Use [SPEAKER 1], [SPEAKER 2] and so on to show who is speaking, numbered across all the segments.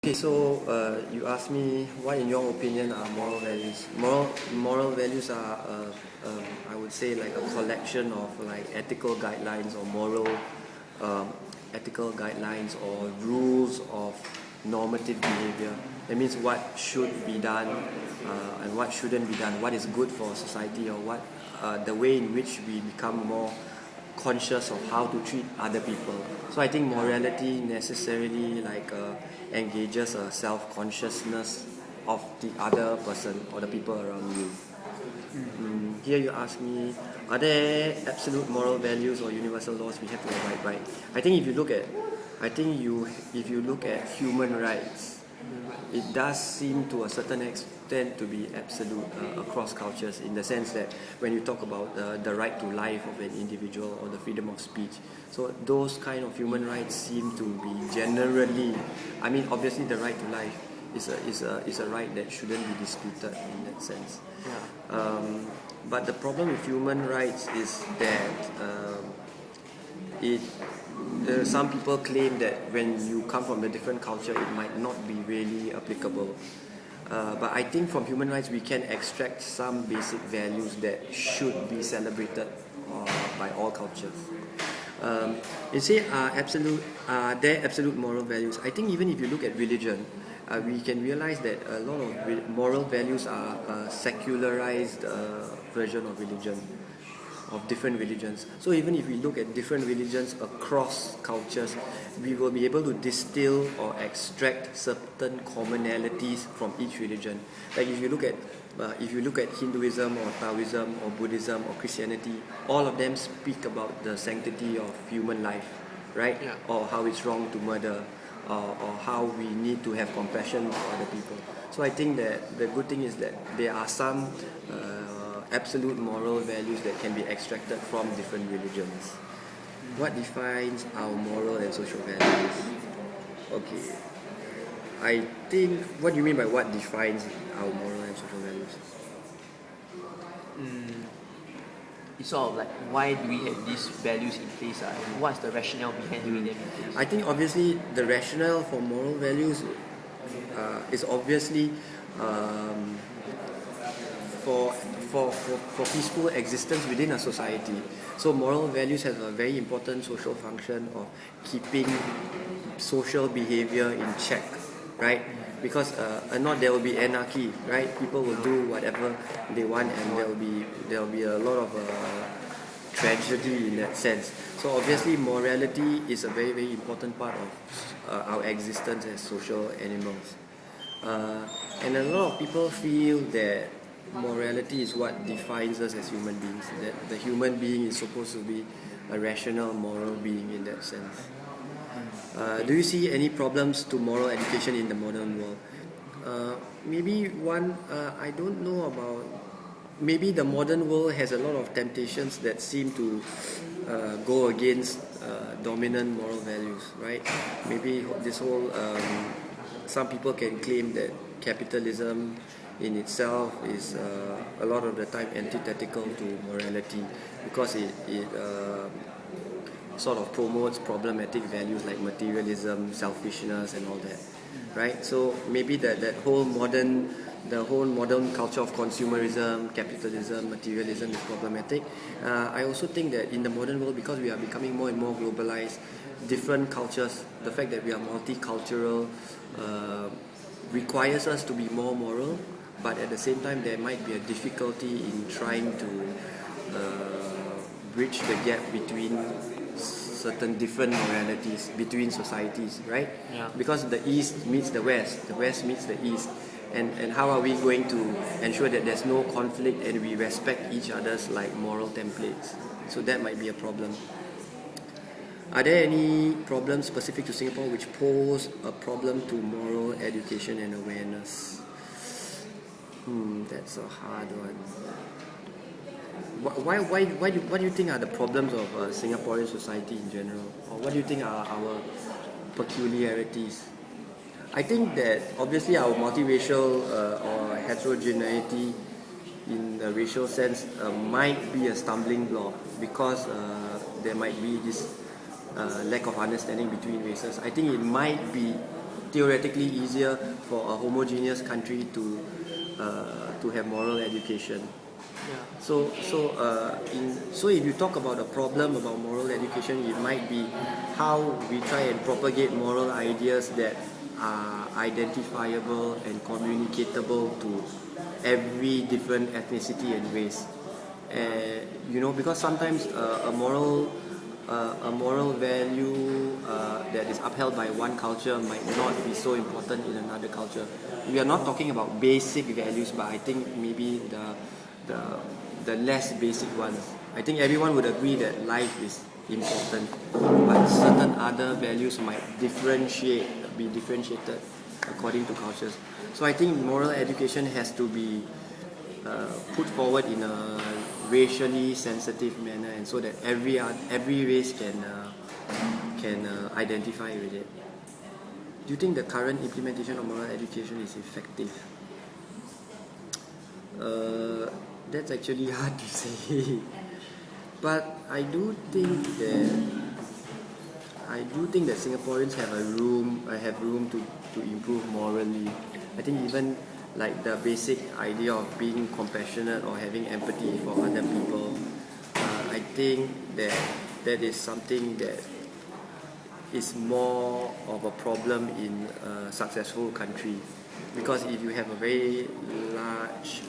[SPEAKER 1] Okay, so you asked me what, in your opinion, are moral values. Moral values are, I would say, like a collection of like ethical guidelines or moral um, ethical guidelines or rules of normative behavior. That means what should be done and what shouldn't be done. What is good for society, or what the way in which we become more conscious of how to treat other people. So I think morality necessarily engages a self-consciousness of the other person or the people around you. Here you ask me, are there absolute moral values or universal laws we have to abide by? I think if you look at human rights, it does seem to a certain extent to be absolute across cultures, in the sense that when you talk about the right to life of an individual or the freedom of speech, so those kind of human rights seem to be generally, I mean, obviously the right to life is a right that shouldn't be disputed in that sense. But the problem with human rights is that it some people claim that when you come from a different culture, it might not be really applicable. But I think from human rights, we can extract some basic values that should be celebrated by all cultures. You say, are there absolute moral values? I think even if you look at religion, we can realize that a lot of moral values are a secularized version of religion, of different religions. So even if we look at different religions across cultures, we will be able to distill or extract certain commonalities from each religion. Like if you look at Hinduism or Taoism or Buddhism or Christianity, all of them speak about the sanctity of human life, right?
[SPEAKER 2] Yeah.
[SPEAKER 1] Or how it's wrong to murder, or how we need to have compassion for other people. So I think that the good thing is that there are some absolute moral values that can be extracted from different religions. What defines our moral and social values? Okay, I think, what do you mean by what defines our moral and social values?
[SPEAKER 2] It's sort of like, why do we have these values in place? And what's the rationale behind having them in place?
[SPEAKER 1] I think obviously the rationale for moral values is obviously for peaceful existence within a society. So moral values have a very important social function of keeping social behavior in check, right? Because not there will be anarchy, right? People will do whatever they want, and there will be a lot of tragedy in that sense. So obviously morality is a very, very important part of our existence as social animals. And a lot of people feel that morality is what defines us as human beings, that the human being is supposed to be a rational, moral being in that sense. Do you see any problems to moral education in the modern world? Maybe one, I don't know about, maybe the modern world has a lot of temptations that seem to go against dominant moral values, right? Maybe this whole, some people can claim that capitalism in itself is a lot of the time antithetical to morality, because it sort of promotes problematic values like materialism, selfishness, and all that, right? So maybe the whole modern culture of consumerism, capitalism, materialism is problematic. I also think that in the modern world, because we are becoming more and more globalized, different cultures, the fact that we are multicultural requires us to be more moral, but at the same time there might be a difficulty in trying to bridge the gap between certain different moralities between societies, right?
[SPEAKER 2] Yeah.
[SPEAKER 1] Because the East meets the West meets the East, and how are we going to ensure that there's no conflict and we respect each other's like moral templates? So that might be a problem. Are there any problems specific to Singapore which pose a problem to moral education and awareness? That's a hard one. What do you think are the problems of Singaporean society in general? Or what do you think are our peculiarities? I think that obviously our multiracial or heterogeneity in the racial sense might be a stumbling block, because there might be this lack of understanding between races. I think it might be theoretically easier for a homogeneous country to have moral education.
[SPEAKER 2] Yeah.
[SPEAKER 1] So if you talk about a problem about moral education, it might be how we try and propagate moral ideas that are identifiable and communicatable to every different ethnicity and race. Because sometimes a moral value that is upheld by one culture might not be so important in another culture. We are not talking about basic values, but I think maybe the less basic ones. I think everyone would agree that life is important, but certain other values might be differentiated according to cultures. So I think moral education has to be put forward in a racially sensitive manner, and so that every race can identify with it. Do you think the current implementation of moral education is effective? That's actually hard to say, but I do think that Singaporeans have room to improve morally. I think even like the basic idea of being compassionate or having empathy for other people, I think that is something that is more of a problem in a successful country, because if you have a very large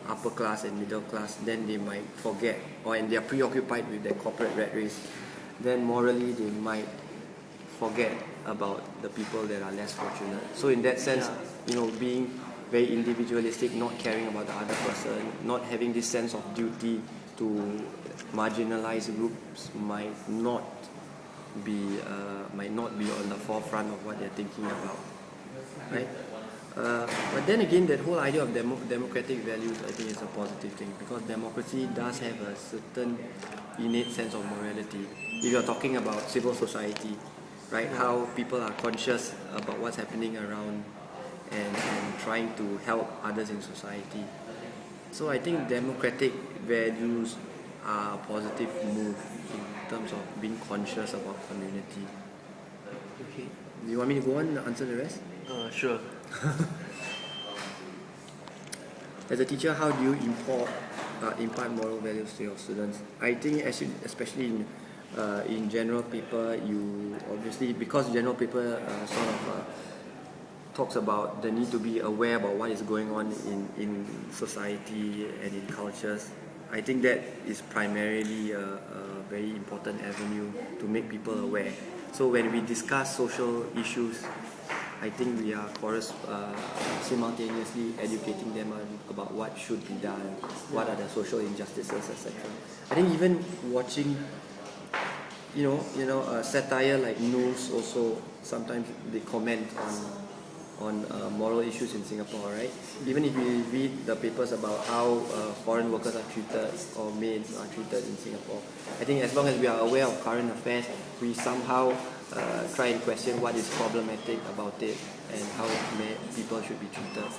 [SPEAKER 1] upper class and middle class, then they might forget, and they are preoccupied with their corporate rat race, then morally they might forget about the people that are less fortunate. So in that sense, being very individualistic, not caring about the other person, not having this sense of duty to marginalized groups might not be on the forefront of what they're thinking about, right? But then again, that whole idea of democratic values, I think, is a positive thing, because democracy does have a certain innate sense of morality. If you're talking about civil society, right, how people are conscious about what's happening around and trying to help others in society. So I think democratic values are a positive move in terms of being conscious about community.
[SPEAKER 2] Okay.
[SPEAKER 1] Do you want me to go on and answer the rest?
[SPEAKER 2] Sure.
[SPEAKER 1] As a teacher, how do you impart moral values to your students? I think especially in general paper, you obviously, because general paper sort of talks about the need to be aware about what is going on in society and in cultures. I think that is primarily a very important avenue to make people aware. So when we discuss social issues, I think we are simultaneously educating them about what should be done, what are the social injustices, etc. I think even watching, satire like news also, sometimes they comment on moral issues in Singapore, right? Even if we read the papers about how foreign workers are treated or maids are treated in Singapore, I think as long as we are aware of current affairs, we somehow try and question what is problematic about it and how people should be treated.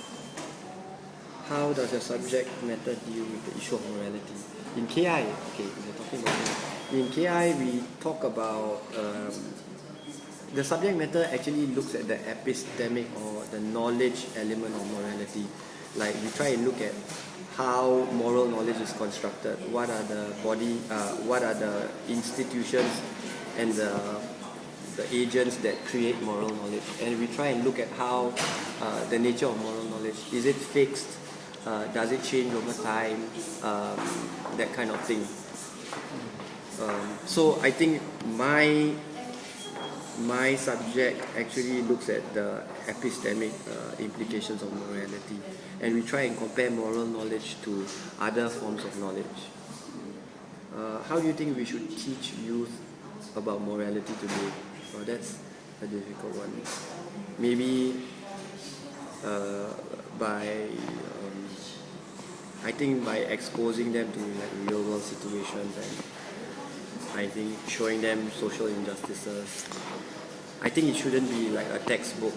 [SPEAKER 1] How does your subject matter deal with the issue of morality? In KI, we're talking about it. In KI, we talk about the subject matter actually looks at the epistemic or the knowledge element of morality. Like we try and look at how moral knowledge is constructed, what are the institutions and the agents that create moral knowledge, and we try and look at how the nature of moral knowledge, is it fixed, does it change over time, that kind of thing. So I think my subject actually looks at the epistemic implications of morality, and we try and compare moral knowledge to other forms of knowledge. How do you think we should teach youth about morality today? Well, that's a difficult one. Maybe by exposing them to like real world situations, and I think showing them social injustices. I think it shouldn't be like a textbook,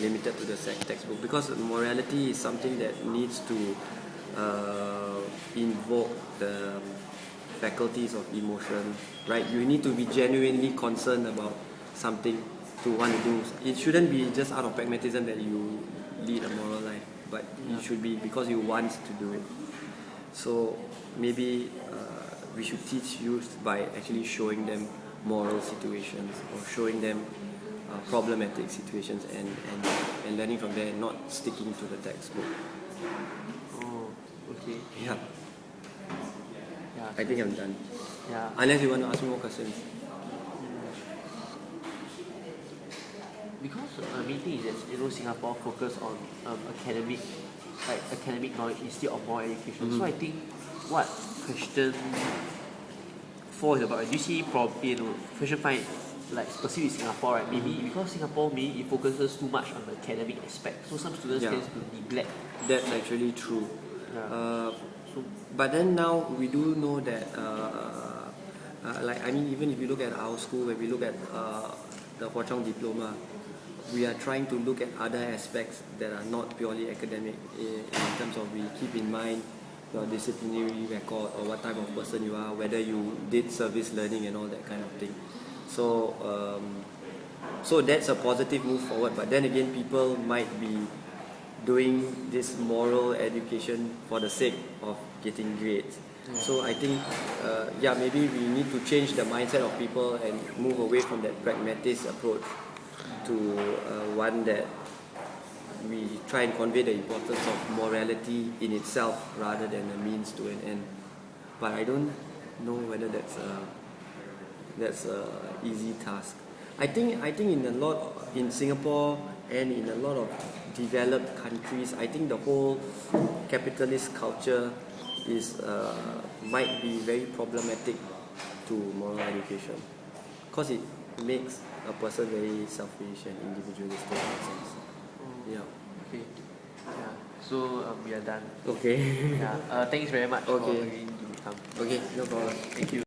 [SPEAKER 1] limited to the textbook, because morality is something that needs to invoke the faculties of emotion, right? You need to be genuinely concerned about something to want to do. It shouldn't be just out of pragmatism that you lead a moral life, but it should be because you want to do it. So maybe we should teach youth by actually showing them moral situations or showing them problematic situations and learning from there, not sticking to the textbook.
[SPEAKER 2] Oh, okay.
[SPEAKER 1] Yeah,
[SPEAKER 2] Yeah.
[SPEAKER 1] I think I'm done.
[SPEAKER 2] Yeah.
[SPEAKER 1] Unless you want to ask me more questions.
[SPEAKER 2] Because main thing is that Singapore focus on academic knowledge instead of more education. So I think what question 4 is about. Do you see question 5 like specific Singapore, right? Maybe because Singapore maybe it focuses too much on the academic aspect, so some students tend to neglect.
[SPEAKER 1] That's actually true.
[SPEAKER 2] Yeah.
[SPEAKER 1] But then now we do know that, even if you look at our school, when we look at the Hwa Chong diploma, we are trying to look at other aspects that are not purely academic in terms of we keep in mind your disciplinary record or what type of person you are, whether you did service learning and all that kind of thing. So that's a positive move forward, but then again people might be doing this moral education for the sake of getting grades. So I think maybe we need to change the mindset of people and move away from that pragmatist approach to one that we try and convey the importance of morality in itself rather than a means to an end. But I don't know whether that's a easy task. I think in Singapore and in a lot of developed countries, I think the whole capitalist culture is might be very problematic to moral education because it makes a person very selfish and individualistic in a sense. Yeah.
[SPEAKER 2] Okay. Yeah. So we are done.
[SPEAKER 1] Okay.
[SPEAKER 2] Yeah. Thanks very much for
[SPEAKER 1] Okay.
[SPEAKER 2] agreeing to come.
[SPEAKER 1] Okay, no problem.
[SPEAKER 2] Thank you.